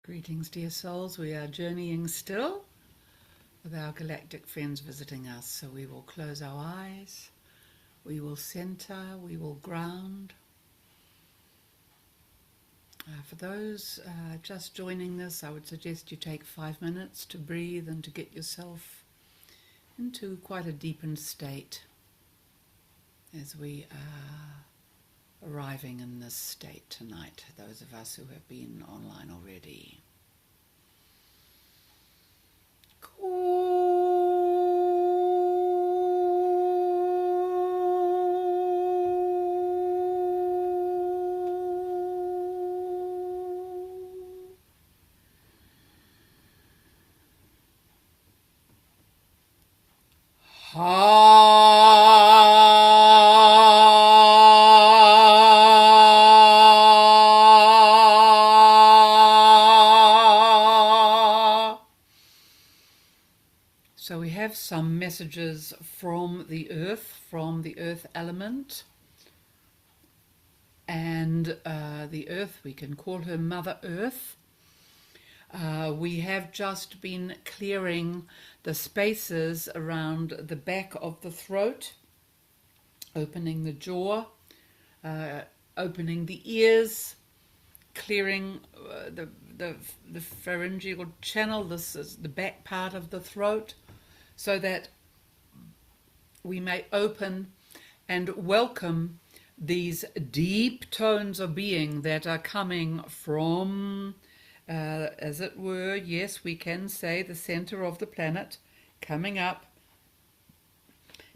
Greetings, dear souls. We are journeying still with our galactic friends visiting us. So we will close our eyes, we will center, we will ground. For those just joining this, I would suggest you take 5 minutes to breathe and to get yourself into quite a deepened state as we are arriving in this state tonight, those of us who have been online already. So we have some messages from the earth element, and the earth, we can call her Mother Earth. We have just been clearing the spaces around the back of the throat, opening the jaw, opening the ears, clearing the pharyngeal channel. This is the back part of the throat, so that we may open and welcome these deep tones of being that are coming from, as it were, yes, we can say the center of the planet, coming up,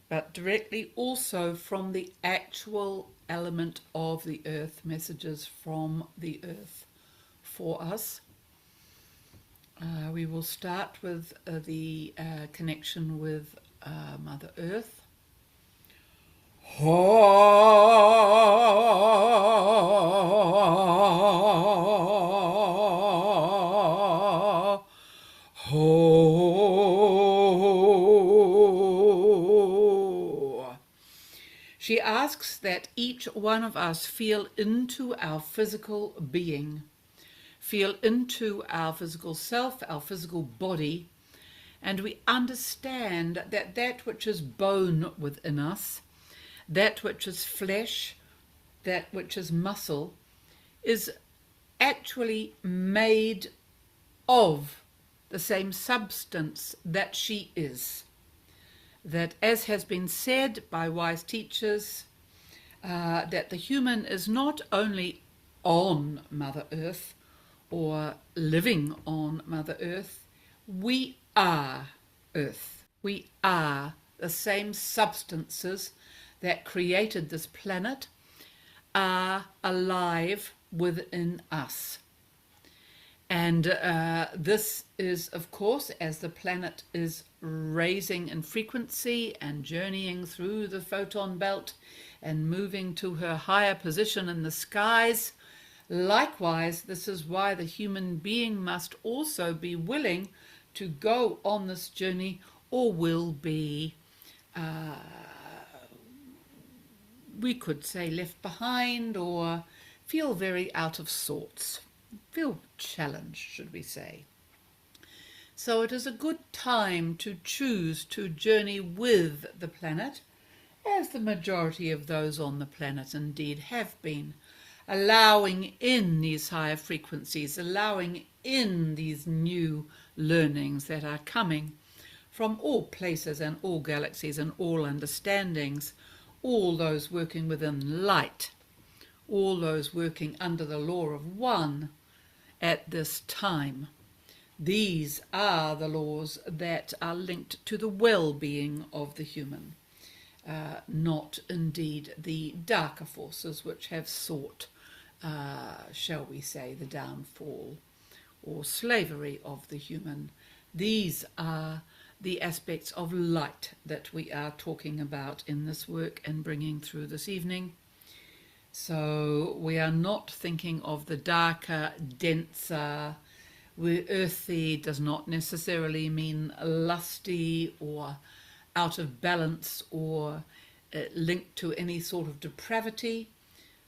but directly also from the actual element of the earth, messages from the earth for us. We will start with the connection with Mother Earth. She asks that each one of us feel into our physical being, feel into our physical self, our physical body, and we understand that that which is bone within us, that which is flesh, that which is muscle, is actually made of the same substance that she is. That, as has been said by wise teachers, that the human is not only on Mother Earth or living on Mother Earth, we are Earth. We are the same substances that created this planet are alive within us. And this is, of course, as the planet is raising in frequency and journeying through the photon belt and moving to her higher position in the skies, likewise, this is why the human being must also be willing to go on this journey, or will be, we could say, left behind, or feel very out of sorts. Feel challenged, should we say. So it is a good time to choose to journey with the planet, as the majority of those on the planet indeed have been, allowing in these higher frequencies, allowing in these new learnings that are coming from all places and all galaxies and all understandings, all those working within light, all those working under the law of one at this time. These are the laws that are linked to the well-being of the human, not indeed the darker forces which have sought, shall we say, the downfall or slavery of the human. These are the aspects of light that we are talking about in this work and bringing through this evening. So we are not thinking of the darker, denser, where earthy does not necessarily mean lusty or out of balance or linked to any sort of depravity.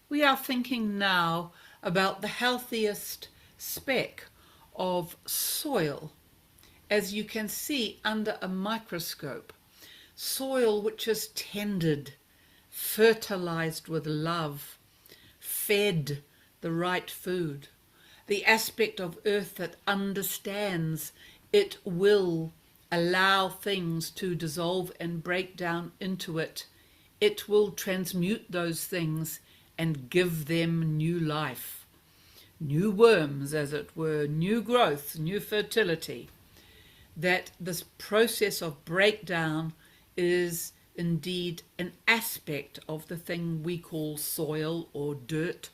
We are thinking now about the healthiest speck of soil, as you can see under a microscope. Soil which is tended, fertilized with love, fed the right food. The aspect of earth that understands it will allow things to dissolve and break down into it. It will transmute those things and give them new life, new worms, as it were, new growth, new fertility. That this process of breakdown is indeed an aspect of the thing we call soil or dirt,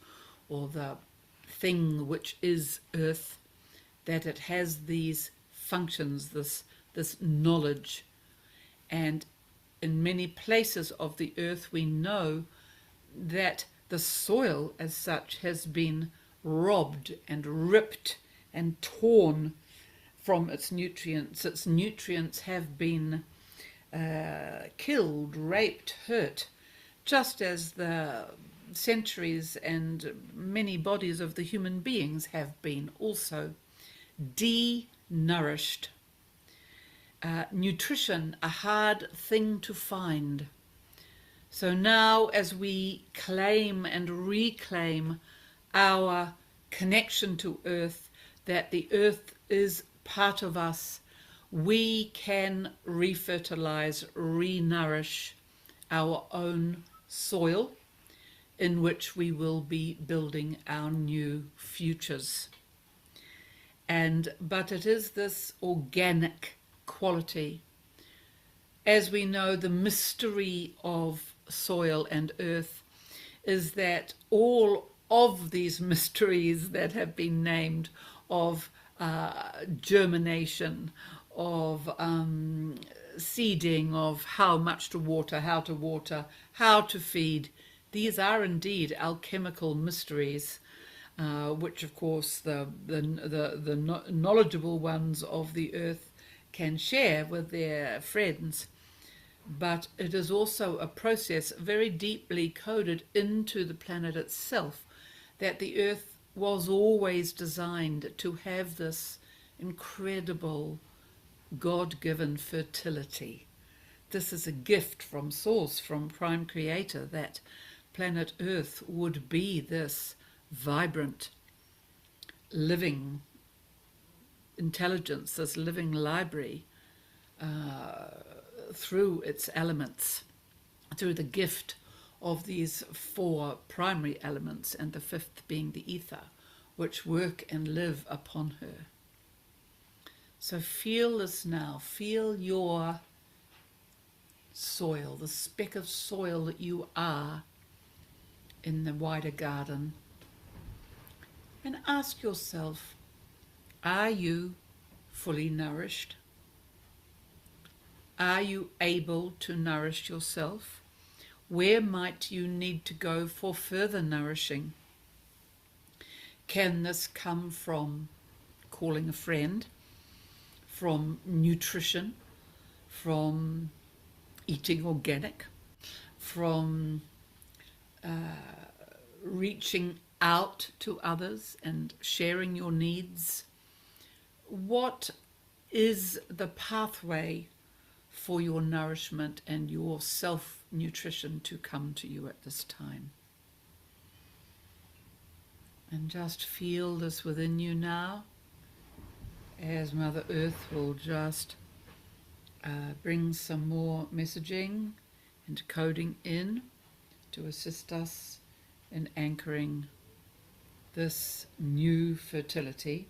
or the thing which is earth, that it has these functions, this knowledge. And in many places of the earth we know that the soil as such has been robbed and ripped and torn from its nutrients. Its nutrients have been killed, raped, hurt, just as the centuries and many bodies of the human beings have been also de-nourished. Nutrition, a hard thing to find. So now as we claim and reclaim our connection to earth, that the earth is part of us, we can refertilize, re-nourish our own soil in which we will be building our new futures. But it is this organic quality. As we know, the mystery of soil and earth is that all of these mysteries that have been named of germination, of seeding, of how much to water, how to feed, these are indeed alchemical mysteries, which of course the knowledgeable ones of the earth can share with their friends. But it is also a process very deeply coded into the planet itself, that the earth was always designed to have this incredible God-given fertility. This is a gift from Source, from Prime Creator, that planet Earth would be this vibrant, living intelligence, this living library, through its elements, through the gift of these four primary elements, and the fifth being the ether, which work and live upon her. So feel this now. Feel your soil, the speck of soil that you are in the wider garden. And ask yourself, are you fully nourished? Are you able to nourish yourself? Where might you need to go for further nourishing? Can this come from calling a friend, from nutrition, from eating organic, from reaching out to others and sharing your needs? What is the pathway for your nourishment and your self-nutrition to come to you at this time? And just feel this within you now, as Mother Earth will just bring some more messaging and coding in to assist us in anchoring this new fertility.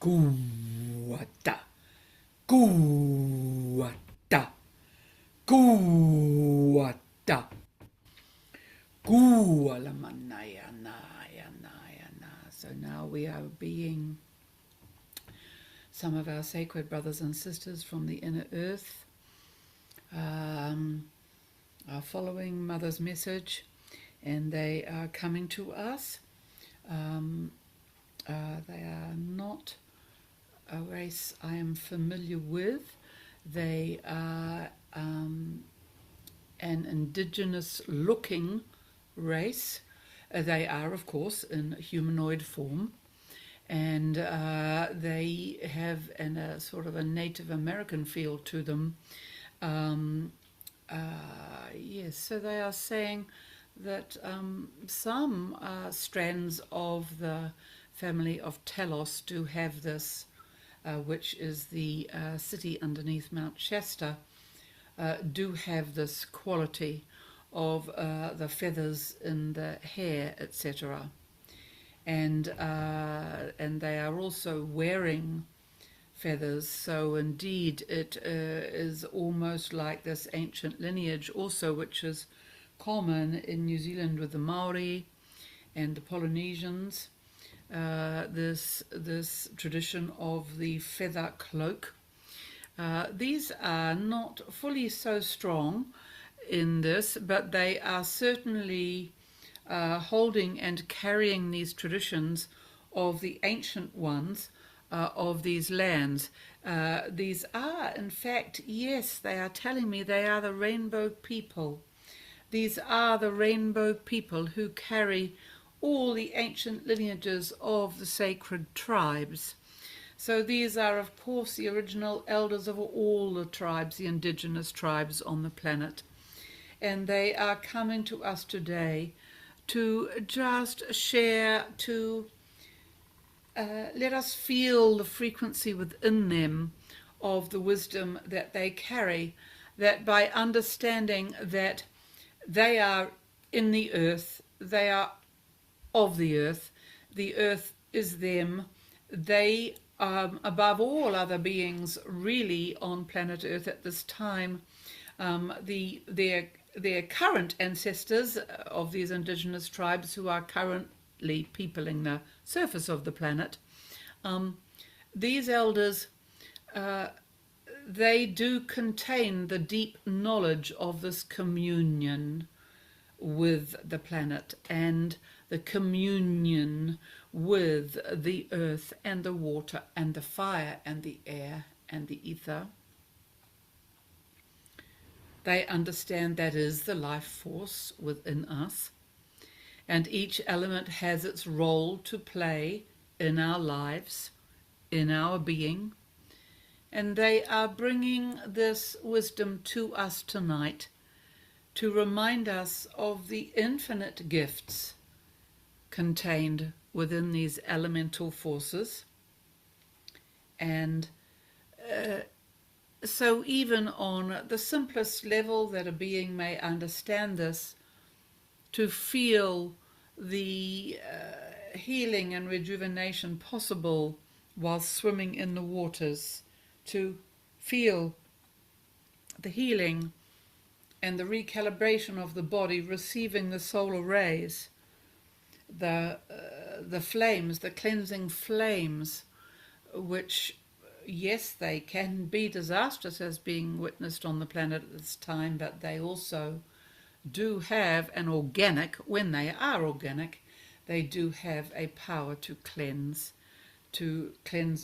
Guata, guata, guata, gualamanayana. So now we are being some of our sacred brothers and sisters from the inner earth are following Mother's message, and they are coming to us. They are not a race I am familiar with. They are an indigenous looking race. They are, of course, in humanoid form, and they have a sort of a Native American feel to them. Yes, so they are saying that some strands of the family of Telos do have this, which is the city underneath Mount Shasta, do have this quality of the feathers in the hair, etc. And they are also wearing feathers, so indeed it is almost like this ancient lineage also, which is common in New Zealand with the Maori and the Polynesians, this tradition of the feather cloak. These are not fully so strong in this, but they are certainly holding and carrying these traditions of the ancient ones of these lands. These are, in fact, yes, they are telling me they are the rainbow people. These are the rainbow people who carry all the ancient lineages of the sacred tribes. So these are, of course, the original elders of all the tribes, the indigenous tribes on the planet. And they are coming to us today to just share, to let us feel the frequency within them of the wisdom that they carry, that by understanding that they are in the earth, they are of the earth is them, they above all other beings really on planet Earth at this time, their current ancestors of these indigenous tribes who are currently peopling the surface of the planet, these elders, they do contain the deep knowledge of this communion with the planet and the communion with the earth and the water and the fire and the air and the ether. They understand that is the life force within us, and each element has its role to play in our lives, in our being, and they are bringing this wisdom to us tonight to remind us of the infinite gifts contained within these elemental forces. And so even on the simplest level that a being may understand this, to feel the healing and rejuvenation possible while swimming in the waters, to feel the healing and the recalibration of the body receiving the solar rays, the flames, the cleansing flames, which, yes, they can be disastrous as being witnessed on the planet at this time, but they also do have an organic, when they are organic, they do have a power to cleanse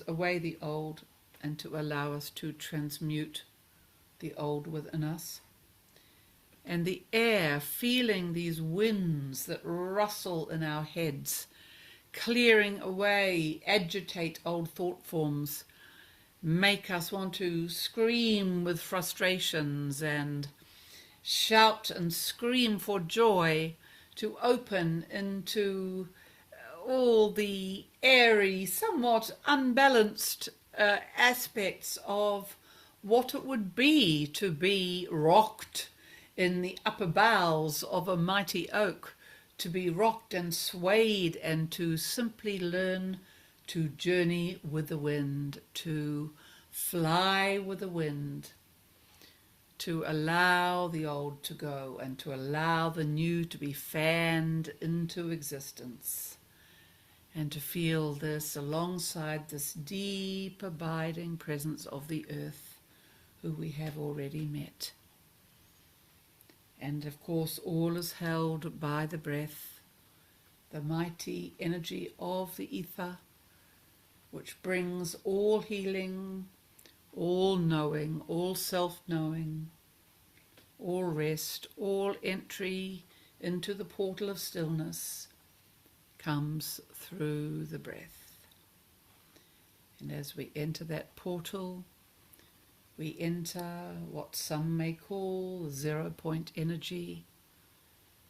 away the old and to allow us to transmute the old within us. And the air, feeling these winds that rustle in our heads, clearing away, agitate old thought forms, make us want to scream with frustrations and shout and scream for joy, to open into all the airy, somewhat unbalanced aspects of what it would be to be rocked in the upper boughs of a mighty oak, to be rocked and swayed, and to simply learn to journey with the wind, to fly with the wind, to allow the old to go and to allow the new to be fanned into existence, and to feel this alongside this deep abiding presence of the earth, who we have already met. And of course all is held by the breath, the mighty energy of the ether, which brings all healing, all knowing, all self-knowing, all rest, all entry into the portal of stillness, comes through the breath. And as we enter that portal, we enter what some may call the 0 point energy,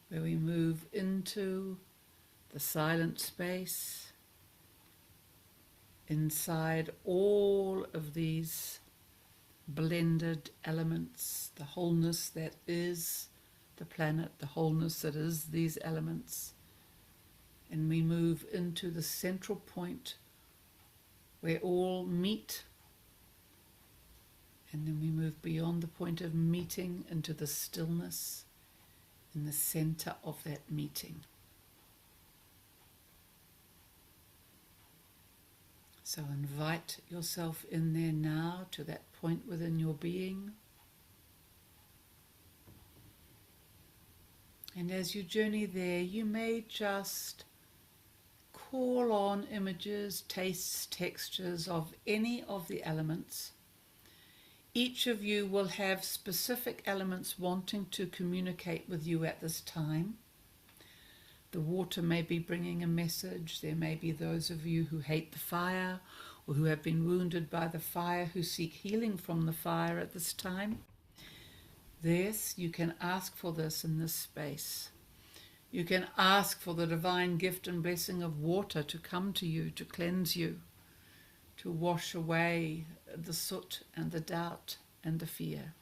where we move into the silent space, inside all of these blended elements, the wholeness that is the planet, the wholeness that is these elements. And we move into the central point where all meet, and then we move beyond the point of meeting into the stillness in the center of that meeting. So invite yourself in there now to that point within your being. And as you journey there, you may just call on images, tastes, textures of any of the elements. Each of you will have specific elements wanting to communicate with you at this time. The water may be bringing a message. There may be those of you who hate the fire or who have been wounded by the fire, who seek healing from the fire at this time. This, you can ask for this in this space. You can ask for the divine gift and blessing of water to come to you, to cleanse you, to wash away the soot and the doubt and the fear.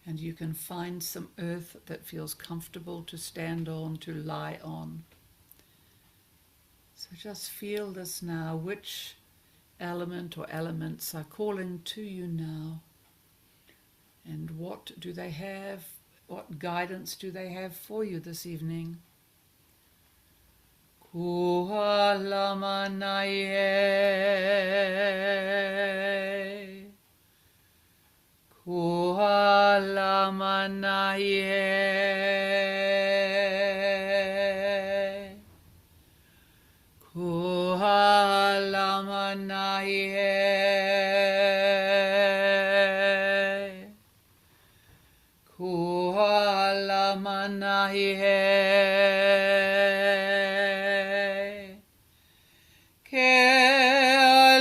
And you can find some earth that feels comfortable to stand on, to lie on. So just feel this now. Which element or elements are calling to you now? And what do they have? What guidance do they have for you this evening? Kualamanaye, Kualamanaye, Kualamanaye, Kualamanaye, Kealaye,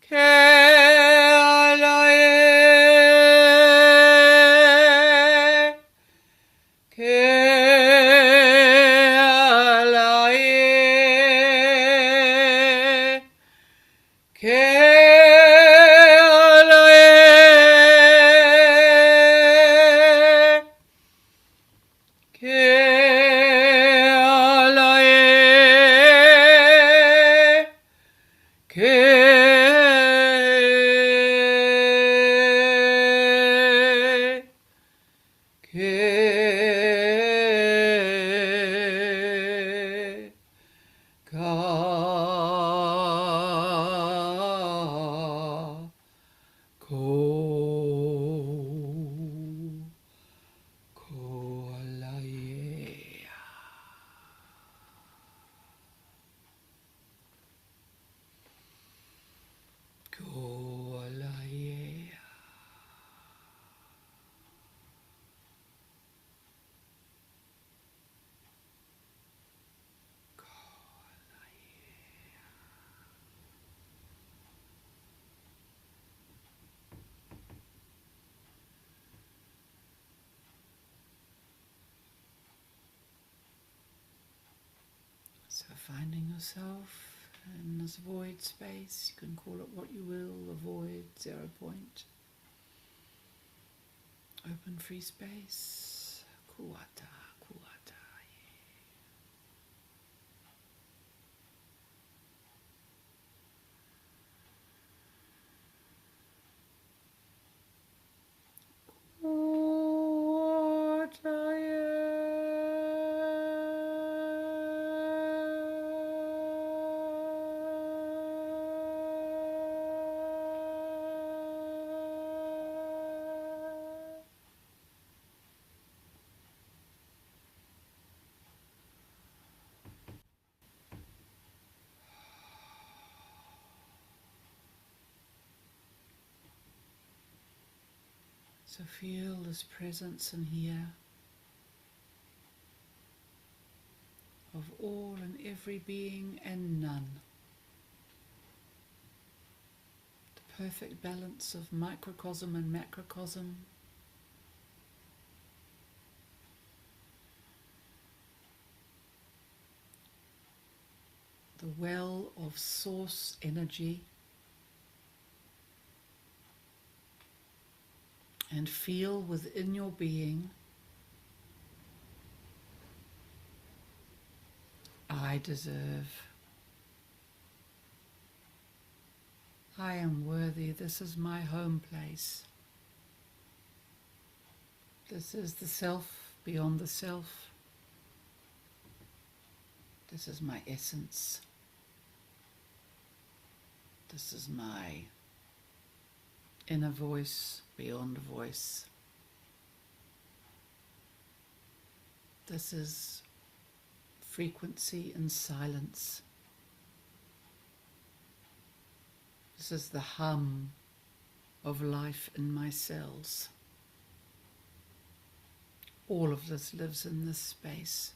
Kealaye, Kealaye, Kealaye, So finding yourself in this void space, you can call it what you will, a void, 0 point, open free space, kuata, kuata. So feel this presence in here of all and every being and none. The perfect balance of microcosm and macrocosm. The well of source energy. And feel within your being, I deserve. I am worthy. This is my home place. This is the self beyond the self. This is my essence. This is my inner voice beyond voice. This is frequency and silence. This is the hum of life in my cells. All of this lives in this space.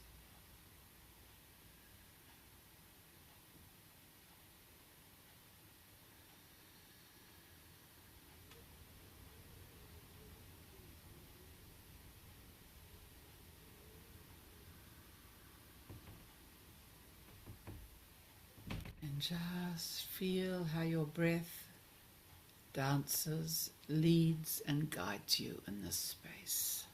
And just feel how your breath dances, leads and guides you in this space.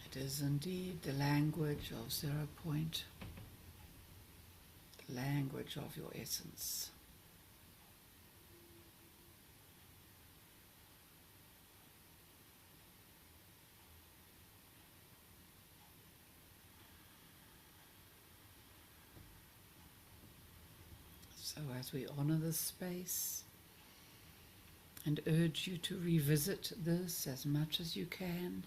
It is indeed the language of 0 point, the language of your essence. So as we honor this space and urge you to revisit this as much as you can,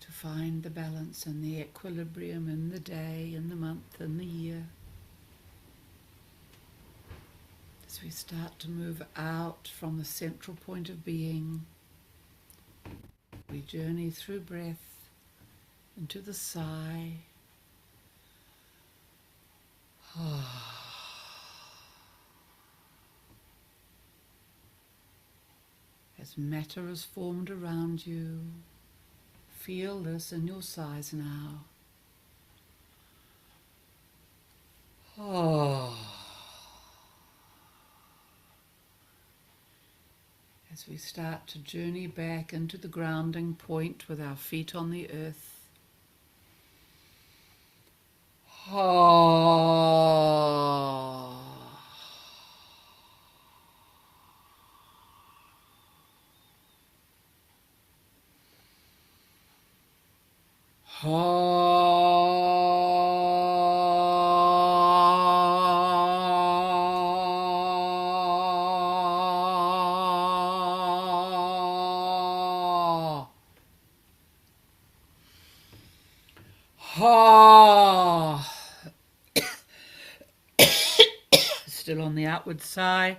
to find the balance and the equilibrium in the day, in the month, in the year, as we start to move out from the central point of being, we journey through breath into the sigh. As matter is formed around you, feel this in your sighs now. As we start to journey back into the grounding point with our feet on the earth. Still on the outward sigh.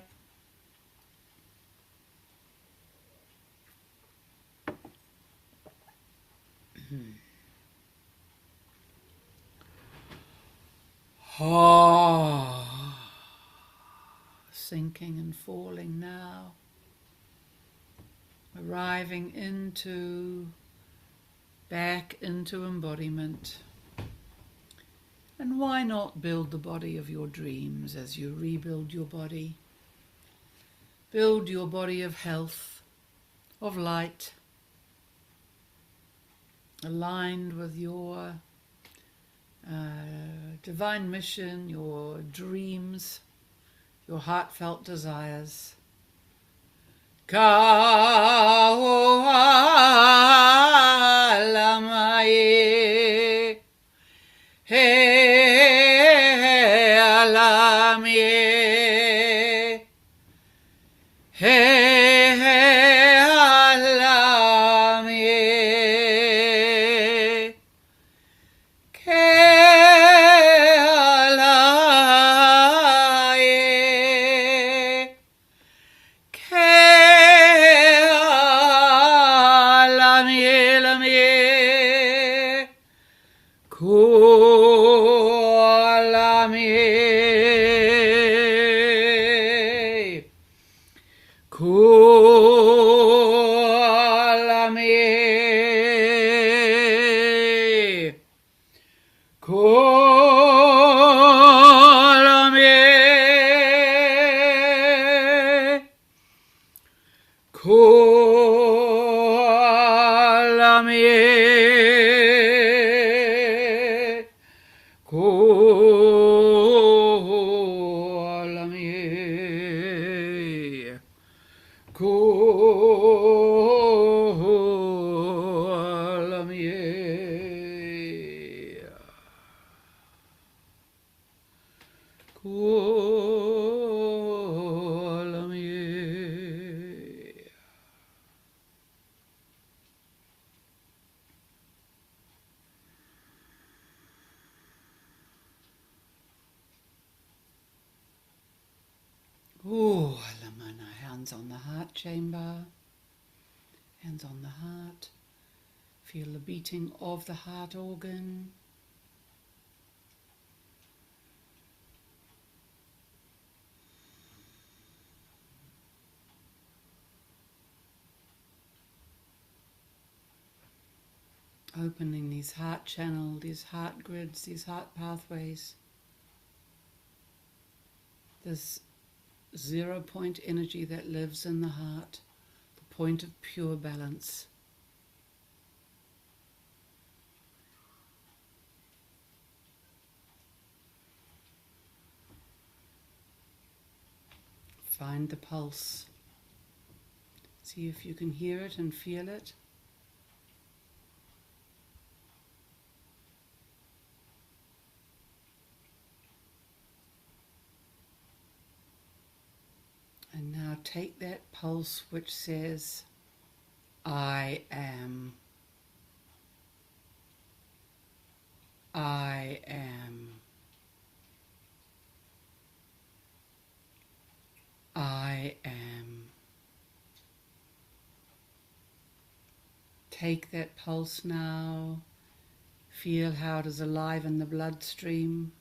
Sinking and falling now. arriving back into embodiment. And why not build the body of your dreams as you rebuild your body? Build your body of health, of light, aligned with your divine mission, your dreams, your heartfelt desires. Ka-o-a-lam-ai, he-alam-ye, he-alam-ye, ke-ala-ye, ke-alam-ye-lam-ye, ku-alam-ye, ku-alam-ye, ku-alam-ye, ku-alam-ye, ku-alam-ye, ku-alam-ye, ku-alam-ye. Ooh, Lamana, hands on the heart chamber, hands on the heart. Feel the beating of the heart organ. Opening these heart channels, these heart grids, these heart pathways. This 0 point energy that lives in the heart, the point of pure balance. Find the pulse. See if you can hear it and feel it. And now take that pulse which says, I am. I am. I am. Take that pulse now. Feel how it is alive in the bloodstream.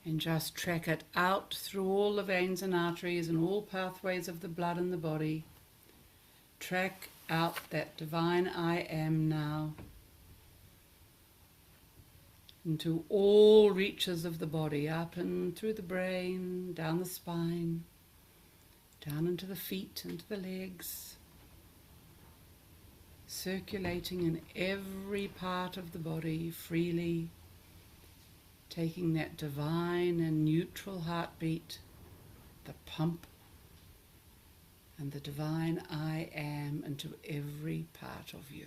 And just track it out through all the veins and arteries and all pathways of the blood in the body. Track out that divine I am now into all reaches of the body, up and through the brain, down the spine, down into the feet, into the legs, circulating in every part of the body freely, taking that divine and neutral heartbeat, the pump, and the divine I am into every part of you.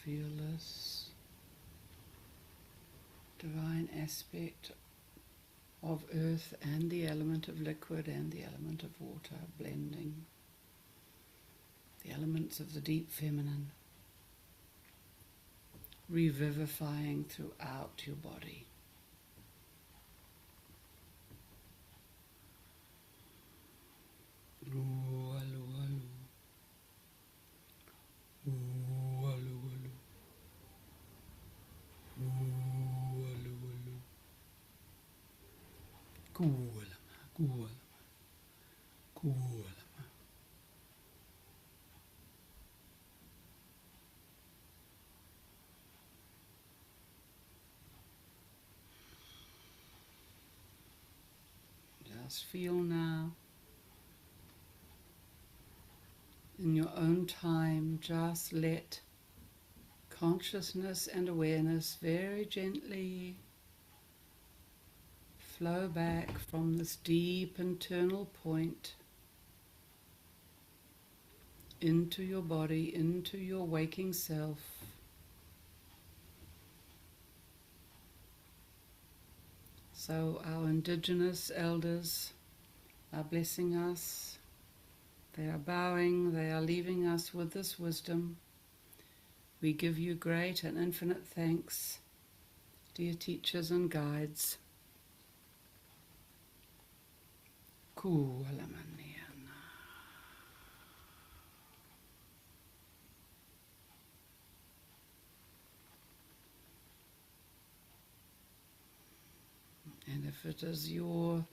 Feel this divine aspect of earth and the element of liquid and the element of water blending, the elements of the deep feminine revivifying throughout your body. Just feel now, in your own time, just let consciousness and awareness very gently flow back from this deep internal point into your body, into your waking self. So our indigenous elders are blessing us. They are bowing, they are leaving us with this wisdom. We give you great and infinite thanks, dear teachers and guides. And if it is your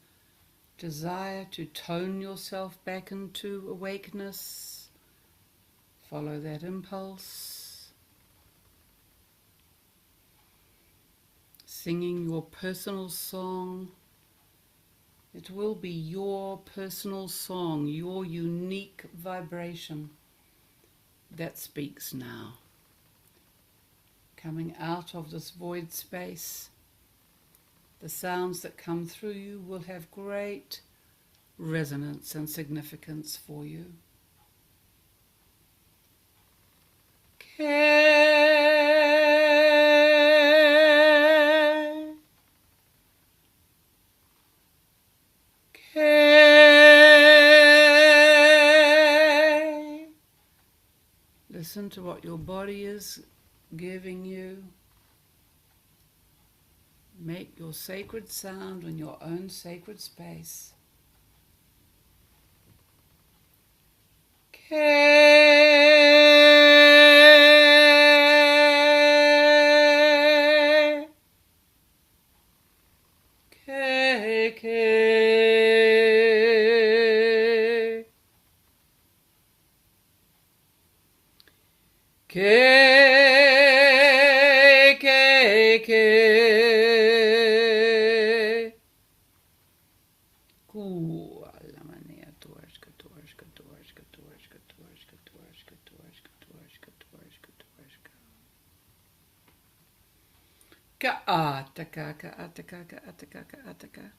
desire to tone yourself back into awakeness, follow that impulse. Singing your personal song. It will be your personal song, your unique vibration that speaks now. Coming out of this void space, the sounds that come through you will have great resonance and significance for you. Listen to what your body is giving you. Make your sacred sound in your own sacred space. Ka-ataka, ka-ataka, ka-ataka, ka-ataka.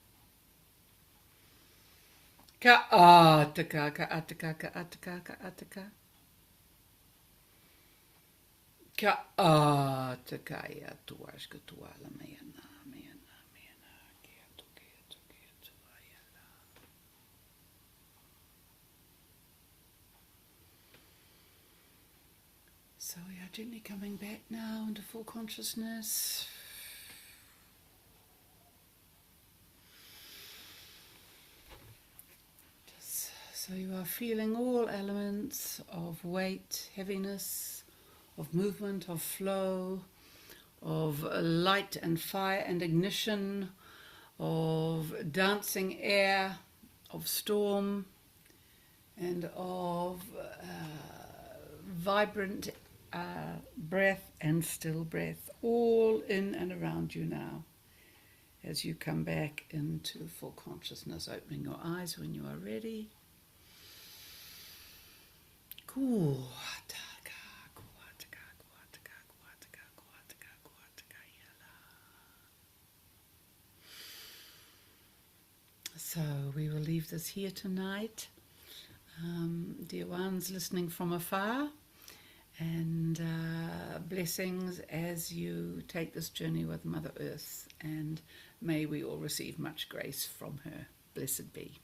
Ka-ataka, ka-ataka, ka-ataka, ka-ataka. Ka-ataka, ya tuashka, tuala, mayana, mayana, mayana, kiatu, kiatu, kiatu, ayala. So we are gently coming back now into full consciousness. So you are feeling all elements of weight, heaviness, of movement, of flow, of light and fire and ignition, of dancing air, of storm, and of vibrant breath and still breath, all in and around you now. As you come back into full consciousness, opening your eyes when you are ready. So we will leave this here tonight. Dear ones listening from afar, And blessings as you take this journey with Mother Earth, and may we all receive much grace from her. Blessed be.